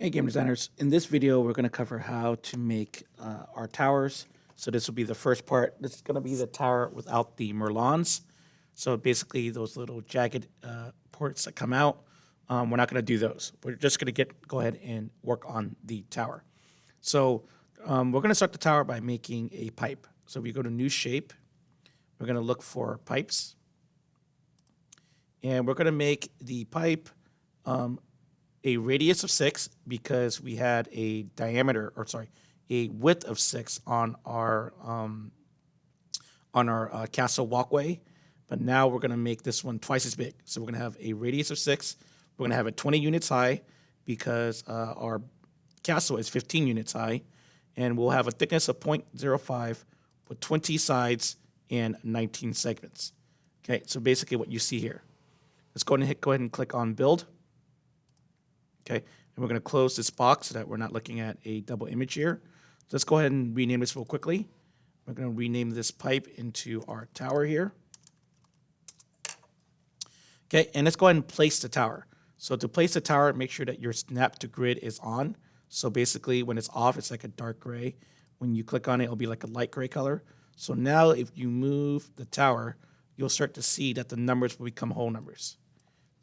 Hey game designers, in this video we're going to cover how to make our towers. So this will be the first part. This is going to be the tower without the merlons. So basically those little jagged ports that come out, we're not going to do those. We're just going to go ahead and work on the tower. So we're going to start the tower by making a pipe. So we go to new shape, we're going to look for pipes, and we're going to make the pipe a radius of 6 because we had a width of 6 on our castle walkway. But now we're going to make this one twice as big. So we're going to have a radius of 6. We're going to have it 20 units high because our castle is 15 units high. And we'll have a thickness of 0.05 with 20 sides and 19 segments. Okay, so basically what you see here. Let's go ahead and click on build. Okay, and we're going to close this box so that we're not looking at a double image here. So let's go ahead and rename this real quickly. We're going to rename this pipe into our tower here. Okay, and let's go ahead and place the tower. So to place the tower, make sure that your snap to grid is on. So basically when it's off, it's like a dark gray. When you click on it, it'll be like a light gray color. So now if you move the tower, you'll start to see that the numbers will become whole numbers.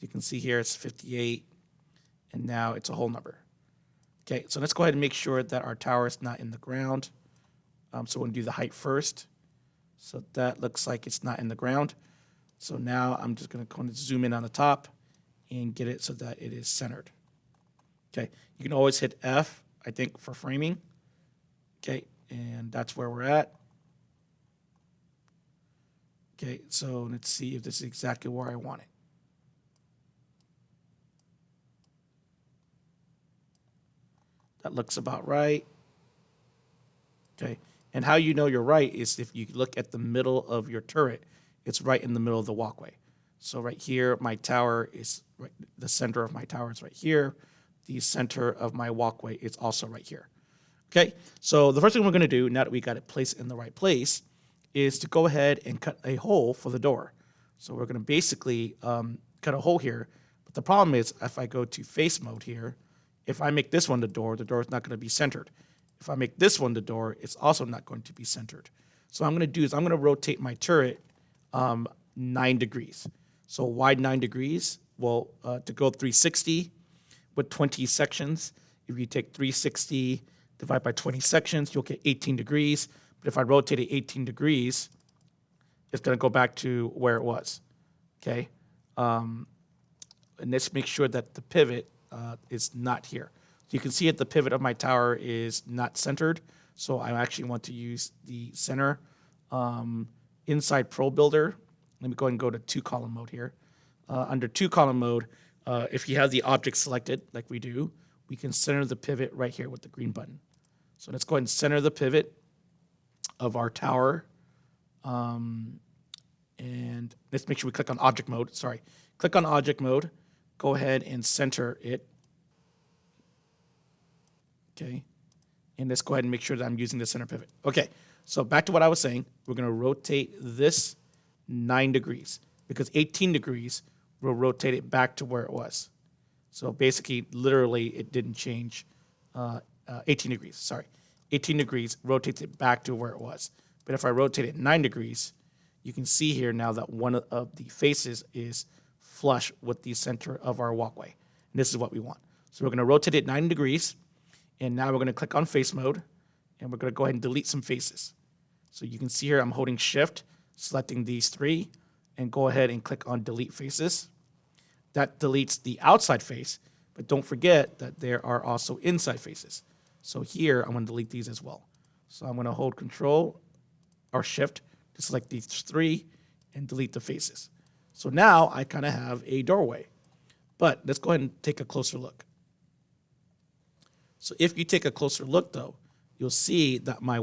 You can see here it's 58. And now it's a whole number. Okay, so let's go ahead and make sure that our tower is not in the ground. So we're going to do the height first. So that looks like it's not in the ground. So now I'm just going to zoom in on the top and get it so that it is centered. Okay, you can always hit F, I think, for framing. Okay, and that's where we're at. Okay, so let's see if this is exactly where I want it. That looks about right. Okay, and how you know you're right is if you look at the middle of your turret, it's right in the middle of the walkway. So right here, my tower is right, the center of my tower is right here. The center of my walkway is also right here. Okay, so the first thing we're going to do, now that we got it placed in the right place, is to go ahead and cut a hole for the door. So we're going to basically cut a hole here. But the problem is if I go to face mode here, if I make this one the door is not going to be centered. If I make this one the door, it's also not going to be centered. So what I'm going to do is I'm going to rotate my turret 9 degrees. So why 9 degrees? Well, to go 360 with 20 sections, if you take 360, divide by 20 sections, you'll get 18 degrees. But if I rotate it 18 degrees, it's going to go back to where it was. Okay? And let's make sure that the pivot is not here. So you can see that the pivot of my tower is not centered. So I actually want to use the center inside Pro Builder. Let me go ahead and go to 2-column mode here. Under 2-column mode, if you have the object selected, like we do, we can center the pivot right here with the green button. So let's go ahead and center the pivot of our tower. And let's make sure we click on object mode. Sorry. Click on object mode. Go ahead and center it. Okay. And let's go ahead and make sure that I'm using the center pivot. Okay. So back to what I was saying. We're going to rotate this 9 degrees because 18 degrees will rotate it back to where it was. So basically, literally, it didn't change. 18 degrees, sorry. 18 degrees rotates it back to where it was. But if I rotate it 9 degrees, you can see here now that one of the faces is flush with the center of our walkway. And this is what we want. So we're going to rotate it 9 degrees. And now we're going to click on face mode. And we're going to go ahead and delete some faces. So you can see here I'm holding shift, selecting these 3, and go ahead and click on delete faces. That deletes the outside face. But don't forget that there are also inside faces. So here I'm going to delete these as well. So I'm going to hold control or shift to select these 3 and delete the faces. So now I kind of have a doorway. But let's go ahead and take a closer look. So if you take a closer look, though, you'll see that my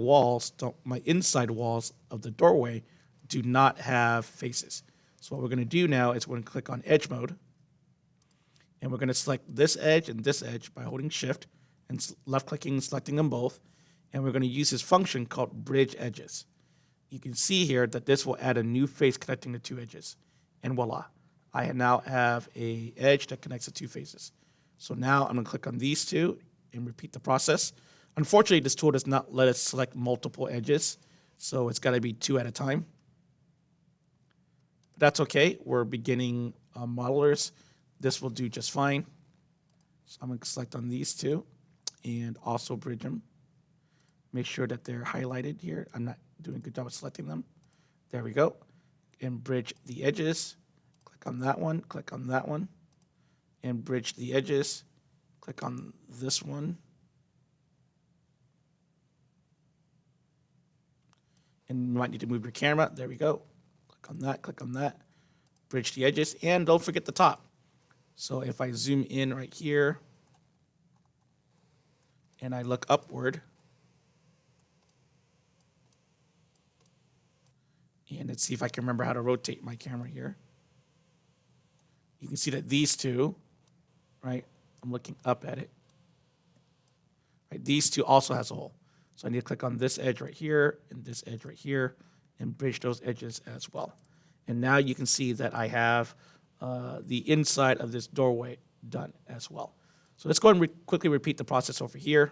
inside walls of the doorway do not have faces. So what we're going to do now is we're going to click on edge mode. And we're going to select this edge and this edge by holding shift and left-clicking and selecting them both. And we're going to use this function called bridge edges. You can see here that this will add a new face connecting the 2 edges. And voila, I now have an edge that connects the 2 faces. So now I'm going to click on these two and repeat the process. Unfortunately, this tool does not let us select multiple edges, so it's got to be 2 at a time. But that's okay. We're beginning modelers. This will do just fine. So I'm going to select on these two and also bridge them. Make sure that they're highlighted here. I'm not doing a good job of selecting them. There we go. And bridge the edges. Click on that one. Click on that one. And bridge the edges. Click on this one. And you might need to move your camera. There we go. Click on that. Click on that. Bridge the edges. And don't forget the top. So if I zoom in right here and I look upward, and let's see if I can remember how to rotate my camera here. You can see that these two, right, I'm looking up at it. Right, these two also has a hole. So I need to click on this edge right here and this edge right here and bridge those edges as well. And now you can see that I have the inside of this doorway done as well. So let's go ahead and quickly repeat the process over here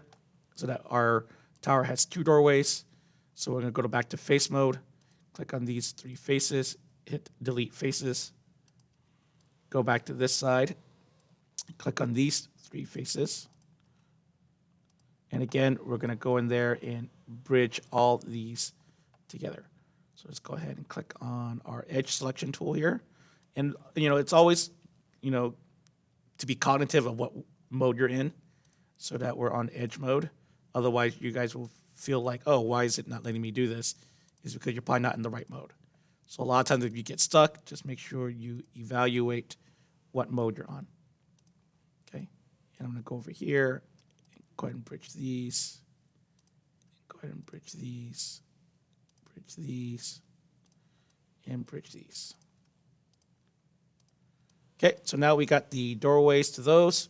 so that our tower has 2 doorways. So we're going to go back to face mode, click on these 3 faces, hit delete faces, go back to this side, click on these 3 faces. And again, we're going to go in there and bridge all these together. So let's go ahead and click on our edge selection tool here. And, it's always, to be cognitive of what mode you're in so that we're on edge mode. Otherwise, you guys will feel like, oh, why is it not letting me do this? It's because you're probably not in the right mode. So a lot of times if you get stuck, just make sure you evaluate what mode you're on. Okay, and I'm going to go over here, and go ahead and bridge these, go ahead and bridge these, and bridge these. Okay, so now we got the doorways to those.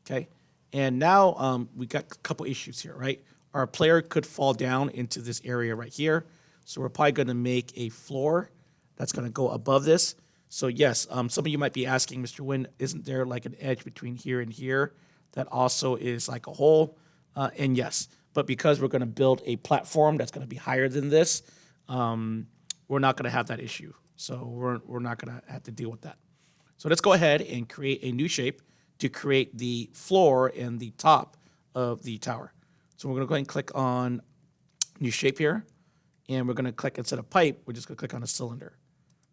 Okay, and now we got a couple issues here, right? Our player could fall down into this area right here. So we're probably going to make a floor that's going to go above this. So yes, some of you might be asking, Mr. Wynn, isn't there like an edge between here and here that also is like a hole? And yes, but because we're going to build a platform that's going to be higher than this, we're not going to have that issue. So we're not going to have to deal with that. So let's go ahead and create a new shape to create the floor and the top of the tower. So we're going to go ahead and click on new shape here. And we're going to click, instead of pipe, we're just going to click on a cylinder.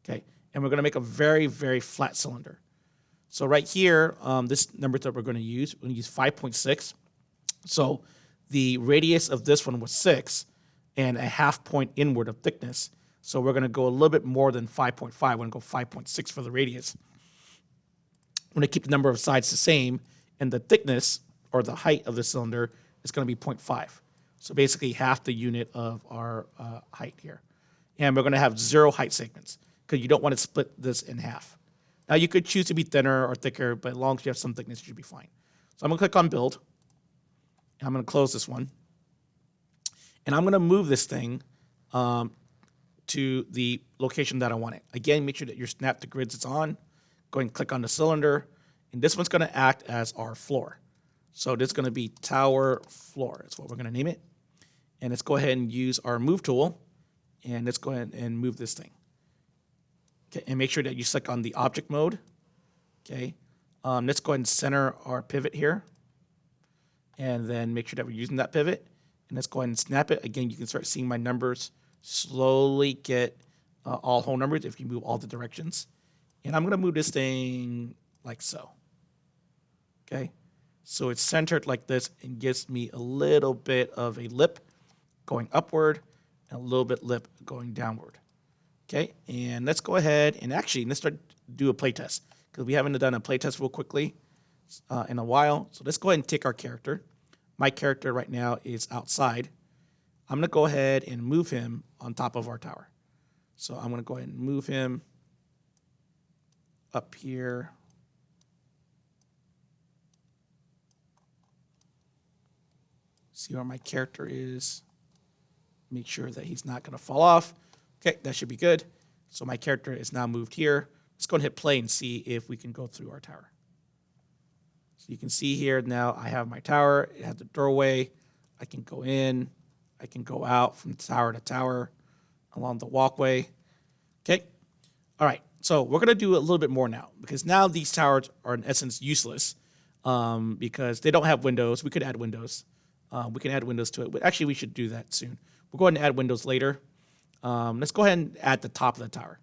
Okay. And we're going to make a very, very flat cylinder. So right here, this number that we're going to use 5.6. So the radius of this one was 6 and a half point inward of thickness. So we're going to go a little bit more than 5.5. We're going to go 5.6 for the radius. We're going to keep the number of sides the same, and the thickness or the height of the cylinder is going to be 0.5. So basically half the unit of our height here. And we're going to have 0 height segments because you don't want to split this in half. Now you could choose to be thinner or thicker, but as long as you have some thickness, you should be fine. So I'm going to click on build. And I'm going to close this one. And I'm going to move this thing to the location that I want it. Again, make sure that your snap to grids is on. Go ahead and click on the cylinder. And this one's going to act as our floor. So this is going to be tower floor. That's what we're going to name it. And let's go ahead and use our move tool. And let's go ahead and move this thing. Okay, and make sure that you select on the object mode. Okay, let's go ahead and center our pivot here. And then make sure that we're using that pivot. And let's go ahead and snap it. Again, you can start seeing my numbers slowly get all whole numbers if you move all the directions. And I'm going to move this thing like so. Okay, so it's centered like this and gives me a little bit of a lip going upward and a little bit lip going downward. Okay, and let's go ahead and actually let's start do a playtest because we haven't done a playtest real quickly in a while. So let's go ahead and take our character. My character right now is outside. I'm going to go ahead and move him on top of our tower. So I'm going to go ahead and move him up here. See where my character is. Make sure that he's not going to fall off. Okay, that should be good. So my character is now moved here. Let's go and hit play and see if we can go through our tower. So you can see here now I have my tower. It has the doorway. I can go in. I can go out from tower to tower along the walkway. Okay. All right. So we're going to do a little bit more now because now these towers are in essence useless because they don't have windows. We could add windows. We can add windows to it. But actually, we should do that soon. We'll go ahead and add windows later. Let's go ahead and add the top of the tower.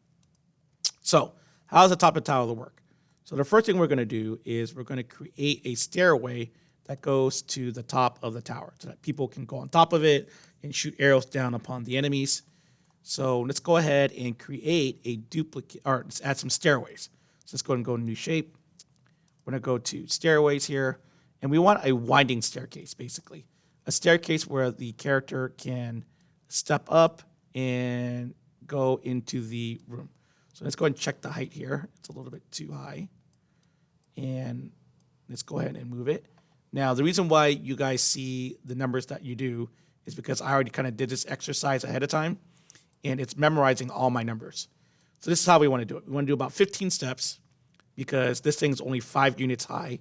So how does the top of the tower work? So the first thing we're going to do is we're going to create a stairway that goes to the top of the tower so that people can go on top of it and shoot arrows down upon the enemies. So let's go ahead and create a duplicate, or let's add some stairways. So let's go ahead and go to new shape. We're going to go to stairways here, and we want a winding staircase, basically. A staircase where the character can step up and go into the room. So let's go ahead and check the height here. It's a little bit too high. And let's go ahead and move it. Now, the reason why you guys see the numbers that you do is because I already kind of did this exercise ahead of time, and it's memorizing all my numbers. So this is how we want to do it. We want to do about 15 steps because this thing is only 5 units high,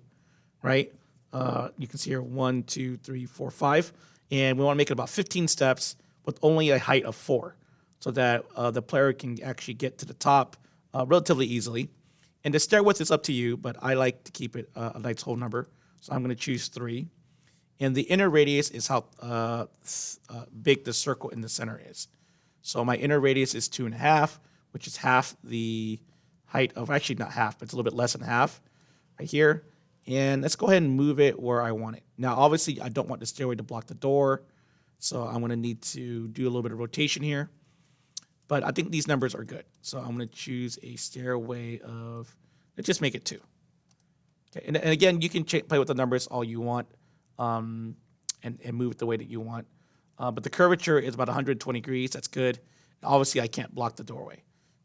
right? You can see here 1, 2, 3, 4, 5. And we want to make it about 15 steps with only a height of 4 so that the player can actually get to the top relatively easily. And the stair width is up to you, but I like to keep it a nice whole number. So I'm going to choose 3. And the inner radius is how big the circle in the center is. So my inner radius is 2.5, which is half the height of, actually not half, but it's a little bit less than half right here. And let's go ahead and move it where I want it. Now, obviously, I don't want the stairway to block the door. So I'm going to need to do a little bit of rotation here. But I think these numbers are good. So I'm going to choose a stairway of, let's just make it 2. Okay, and again, you can play with the numbers all you want and move it the way that you want. But the curvature is about 120 degrees. That's good. Obviously, I can't block the doorway.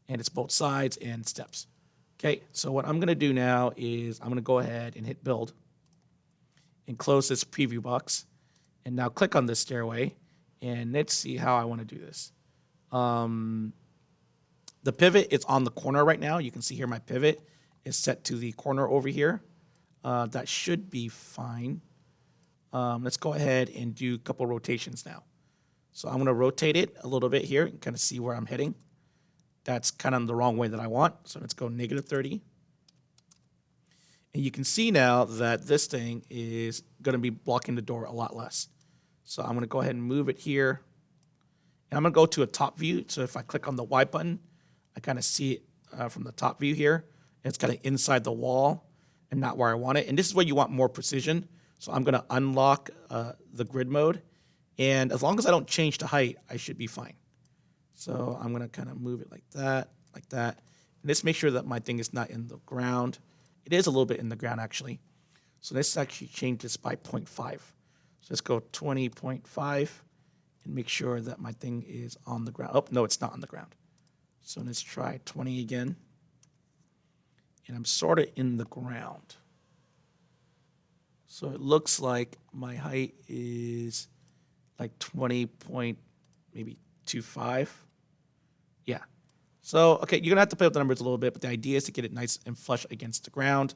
And it's both sides and steps. Okay, so what I'm going to do now is I'm going to go ahead and hit build and close this preview box. And now click on this stairway. And let's see how I want to do this. The pivot is on the corner right now. You can see here my pivot is set to the corner over here. That should be fine. Let's go ahead and do a couple rotations now. So I'm going to rotate it a little bit here and kind of see where I'm heading. That's kind of the wrong way that I want. So let's go -30. And you can see now that this thing is going to be blocking the door a lot less. So I'm going to go ahead and move it here. And I'm going to go to a top view. So if I click on the Y button, I kind of see it from the top view here. And it's kind of inside the wall and not where I want it. And this is where you want more precision. So I'm going to unlock the grid mode. And as long as I don't change the height, I should be fine. So I'm going to kind of move it like that, like that. And let's make sure that my thing is not in the ground. It is a little bit in the ground, actually. So let's actually change this by 0.5. So let's go 20.5 and make sure that my thing is on the ground. Oh, no, it's not on the ground. So let's try 20 again. And I'm sort of in the ground. So it looks like my height is like 20.25. Yeah. So, okay, you're going to have to play with the numbers a little bit, but the idea is to get it nice and flush against the ground.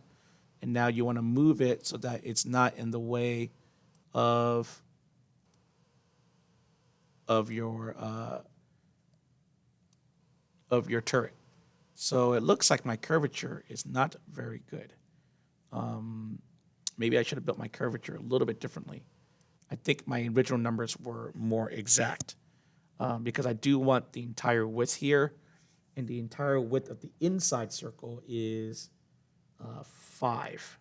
And now you want to move it so that it's not in the way of your turret. So it looks like my curvature is not very good. Maybe I should have built my curvature a little bit differently. I think my original numbers were more exact because I do want the entire width here, and the entire width of the inside circle is 5.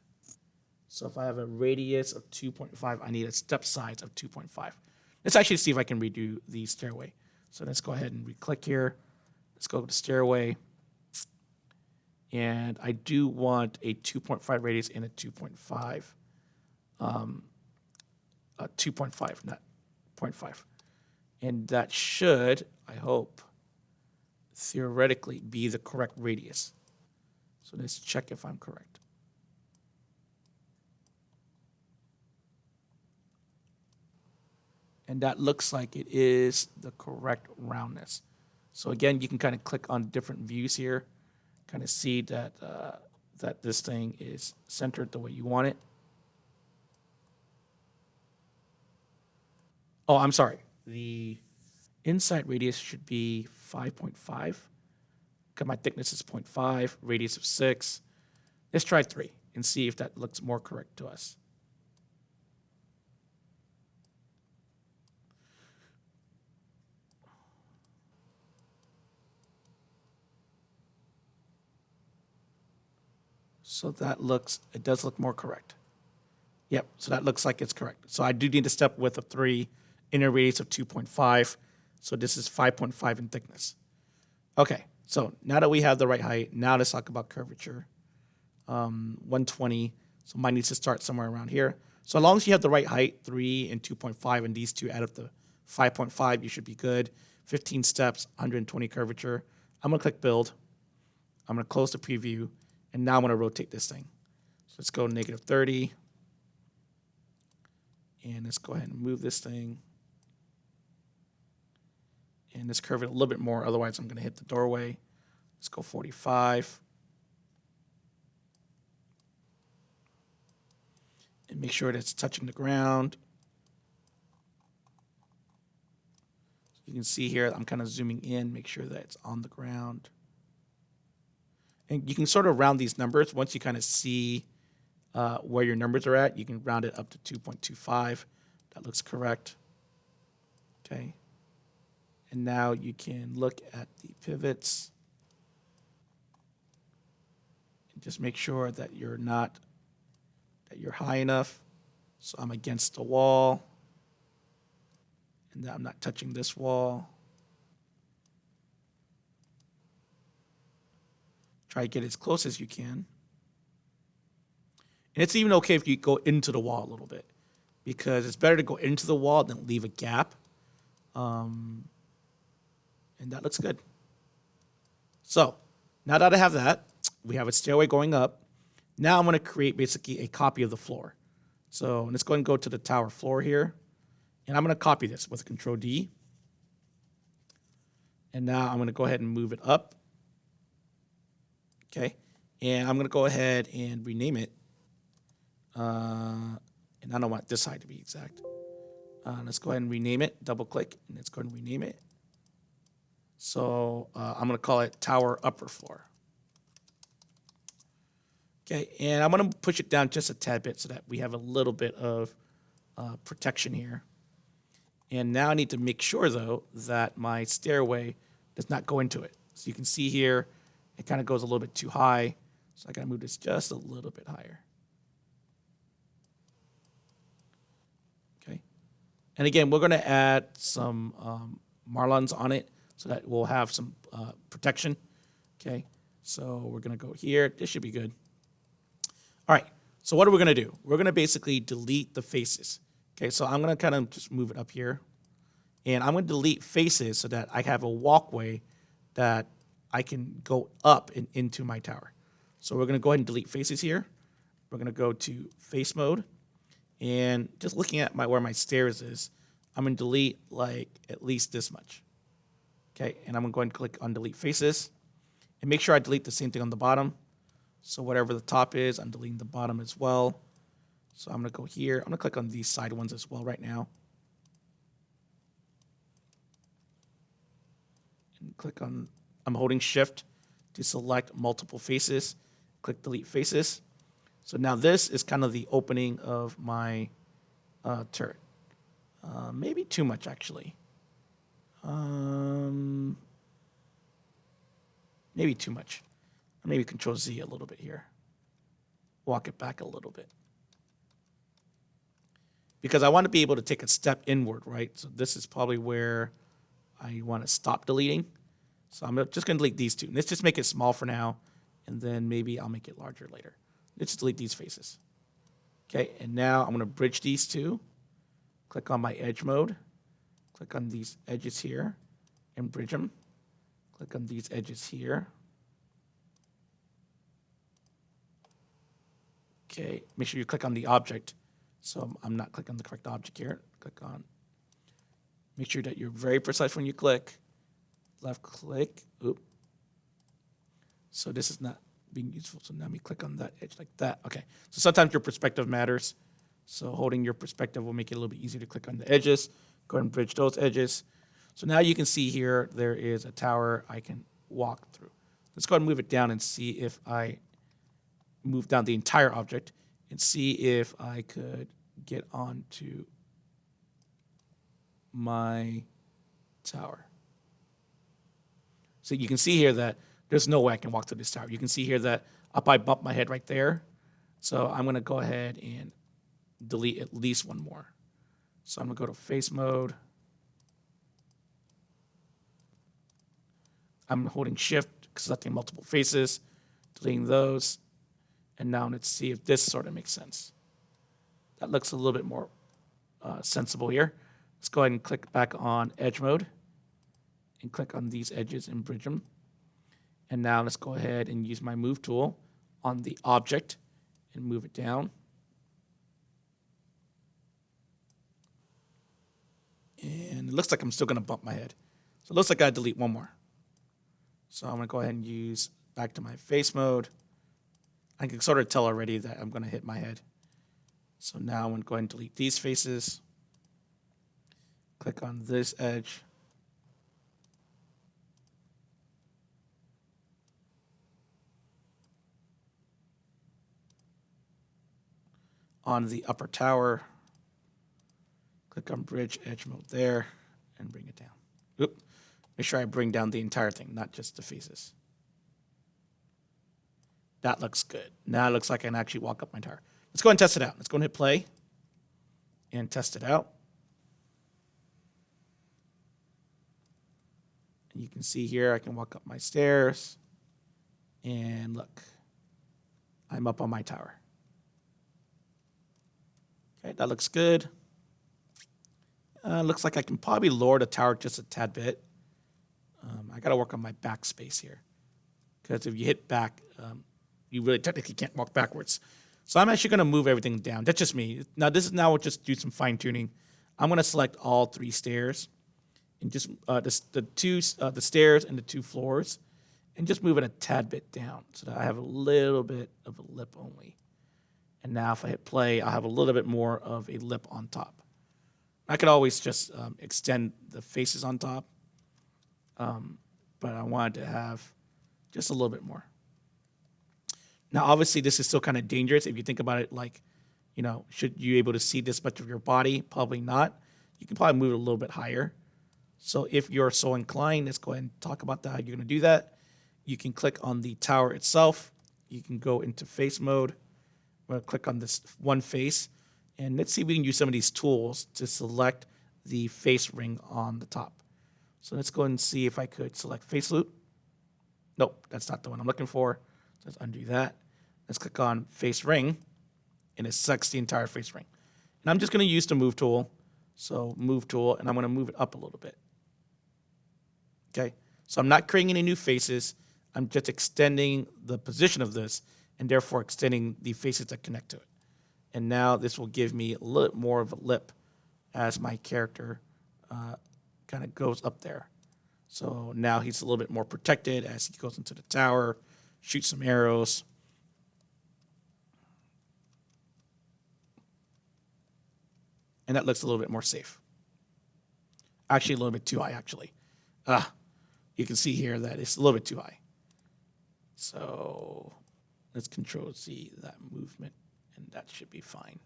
So if I have a radius of 2.5, I need a step size of 2.5. Let's actually see if I can redo the stairway. So let's go ahead and re-click here. Let's go to stairway. And I do want a 2.5 radius and a 2.5. 2.5, not 0.5. And that should, I hope, theoretically be the correct radius. So let's check if I'm correct. And that looks like it is the correct roundness. So again, you can kind of click on different views here, kind of see that that this thing is centered the way you want it. Oh, I'm sorry. The inside radius should be 5.5. Because my thickness is 0.5, radius of 6. Let's try 3 and see if that looks more correct to us. So that looks, it does look more correct. Yep, so that looks like it's correct. So I do need a step width of 3, inner radius of 2.5. So this is 5.5 in thickness. Okay, so now that we have the right height, now let's talk about curvature. 120, so mine needs to start somewhere around here. So as long as you have the right height, 3 and 2.5, and these two add up to 5.5, you should be good. 15 steps, 120 curvature. I'm gonna click build. I'm gonna close the preview, and now I'm gonna rotate this thing. So let's go -30. And let's go ahead and move this thing. And let's curve it a little bit more, otherwise I'm gonna hit the doorway. Let's go 45. And make sure that it's touching the ground. So you can see here, I'm kind of zooming in, make sure that it's on the ground. And you can sort of round these numbers. Once you kind of see where your numbers are at, you can round it up to 2.25. That looks correct. Okay. And now you can look at the pivots and just make sure that you're high enough. So I'm against the wall, and now I'm not touching this wall. Try to get as close as you can. And it's even okay if you go into the wall a little bit, because it's better to go into the wall than leave a gap. And that looks good. So now that I have that, we have a stairway going up. Now I'm going to create basically a copy of the floor. So let's go and go to the tower floor here. And I'm going to copy this with Control D. And now I'm going to go ahead and move it up. Okay. And I'm going to go ahead and rename it. And I don't want this side to be exact. Let's go ahead and rename it. Double click, and let's go ahead and rename it. So I'm going to call it Tower Upper Floor. Okay, and I'm going to push it down just a tad bit so that we have a little bit of protection here. And now I need to make sure, though, that my stairway does not go into it. So you can see here, it kind of goes a little bit too high. So I got to move this just a little bit higher. Okay. And again, we're going to add some marlons on it so that we'll have some protection. Okay. So we're going to go here. This should be good. All right. So what are we going to do? We're going to basically delete the faces. Okay. So I'm going to kind of just move it up here. And I'm going to delete faces so that I have a walkway that I can go up and into my tower. So we're going to go ahead and delete faces here. We're going to go to face mode. And just looking at where my stairs is, I'm going to delete like at least this much. Okay, and I'm going to go ahead and click on delete faces. And make sure I delete the same thing on the bottom. So whatever the top is, I'm deleting the bottom as well. So I'm going to go here. I'm going to click on these side ones as well right now. And click on, I'm holding shift to select multiple faces. Click delete faces. So now this is kind of the opening of my turret. Maybe too much, actually. Maybe too much. Maybe Control Z a little bit here. Walk it back a little bit. Because I want to be able to take a step inward, right? So this is probably where I want to stop deleting. So I'm just going to delete these two. Let's just make it small for now, and then maybe I'll make it larger later. Let's just delete these faces. Okay, and now I'm going to bridge these two. Click on my edge mode. Click on these edges here and bridge them. Click on these edges here. Okay, make sure you click on the object. So I'm not clicking on the correct object here. Click on. Make sure that you're very precise when you click. Left click. Oop. So this is not being useful. So now let me click on that edge like that. Okay. So sometimes your perspective matters. So holding your perspective will make it a little bit easier to click on the edges. Go ahead and bridge those edges. So now you can see here, there is a tower I can walk through. Let's go ahead and move it down and see if I move down the entire object and see if I could get onto my tower. So you can see here that there's no way I can walk through this tower. You can see here that up I bump my head right there. So I'm going to go ahead and delete at least one more. So I'm going to go to face mode. I'm holding shift because selecting multiple faces, deleting those. And now let's see if this sort of makes sense. That looks a little bit more sensible here. Let's go ahead and click back on edge mode and click on these edges and bridge them. And now let's go ahead and use my move tool on the object and move it down. And it looks like I'm still going to bump my head. So it looks like I delete one more. So I'm going to go ahead and use back to my face mode. I can sort of tell already that I'm going to hit my head. So now I'm going to go ahead and delete these faces. Click on this edge. On the upper tower, click on bridge edge mode there and bring it down. Oop. Make sure I bring down the entire thing, not just the faces. That looks good. Now it looks like I can actually walk up my tower. Let's go ahead and test it out. Let's go and hit play and test it out. And you can see here I can walk up my stairs and look, I'm up on my tower. Okay, that looks good. Looks like I can probably lower the tower just a tad bit. I got to work on my backspace here. Because if you hit back, you really technically can't walk backwards. So I'm actually going to move everything down. That's just me. Now, we'll just do some fine tuning. I'm going to select all 3 stairs and just the stairs and the 2 floors and just move it a tad bit down so that I have a little bit of a lip only. And now if I hit play, I'll have a little bit more of a lip on top. I could always just extend the faces on top, but I wanted to have just a little bit more. Now, obviously, this is still kind of dangerous if you think about it like, should you be able to see this much of your body? Probably not. You can probably move it a little bit higher. So if you're so inclined, let's go ahead and talk about that, how you're going to do that. You can click on the tower itself. You can go into face mode. I'm going to click on this one face. And let's see if we can use some of these tools to select the face ring on the top. So let's go and see if I could select face loop. Nope, that's not the one I'm looking for. So let's undo that. Let's click on face ring, and it selects the entire face ring. And I'm just going to use the move tool. So move tool, and I'm going to move it up a little bit. Okay, so I'm not creating any new faces. I'm just extending the position of this, and therefore extending the faces that connect to it. And now this will give me a little more of a lip as my character kind of goes up there. So now he's a little bit more protected as he goes into the tower, shoots some arrows. And that looks a little bit more safe. Actually, a little bit too high, actually. You can see here that it's a little bit too high. So let's Control-Z that movement, and that should be fine.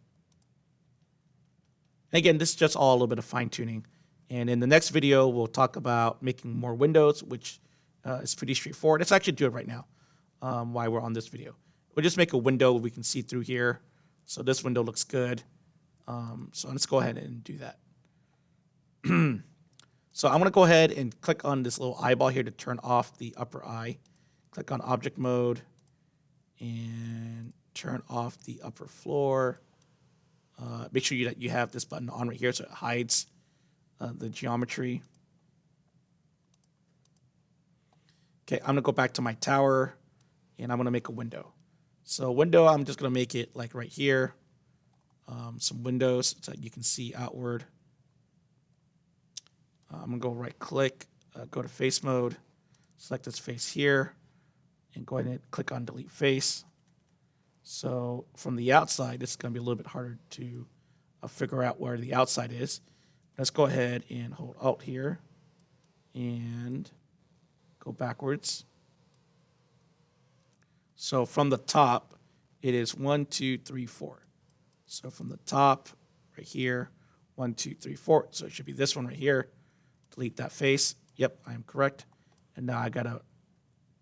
And again, this is just all a little bit of fine-tuning. And in the next video, we'll talk about making more windows, which is pretty straightforward. Let's actually do it right now while we're on this video. We'll just make a window we can see through here. So this window looks good. So let's go ahead and do that. So I'm going to go ahead and click on this little eyeball here to turn off the upper eye. Click on object mode and turn off the upper floor. Make sure that you have this button on right here so it hides the geometry. Okay, I'm going to go back to my tower, and I'm going to make a window. So window, I'm just going to make it like right here. Some windows so that you can see outward. I'm going to go right-click, go to face mode, select this face here, and go ahead and click on delete face. So from the outside, it's going to be a little bit harder to figure out where the outside is. let's go ahead and hold Alt here and go backwards. So from the top, it is 1, 2, 3, 4. So from the top, right here, 1, 2, 3, 4. So it should be this one right here. Delete that face. Yep, I am correct. And now I gotta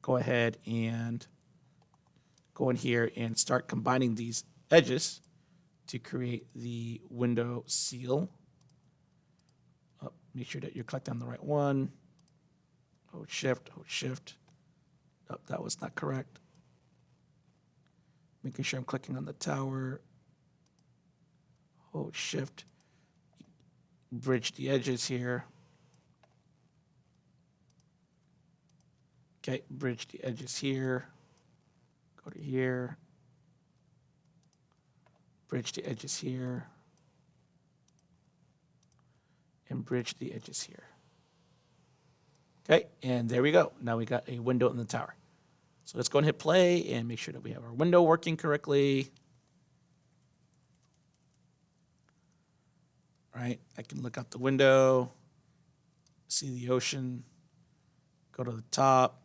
go ahead and go in here and start combining these edges to create the window seal. Make sure that you're clicking on the right one. Hold shift, hold shift. Oh, that was not correct. Making sure I'm clicking on the tower. Hold shift. Bridge the edges here. Okay, bridge the edges here. Go to here. Bridge the edges here. And bridge the edges here. Okay, and there we go. Now we got a window in the tower. So let's go and hit play and make sure that we have our window working correctly. All right, I can look out the window, see the ocean, go to the top.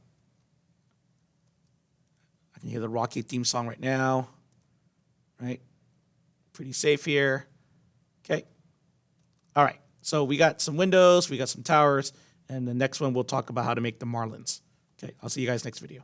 I can hear the Rocky theme song right now, right? Pretty safe here. Okay. All right, so we got some windows, we got some towers, and the next one we'll talk about how to make the Marlins. Okay, I'll see you guys next video.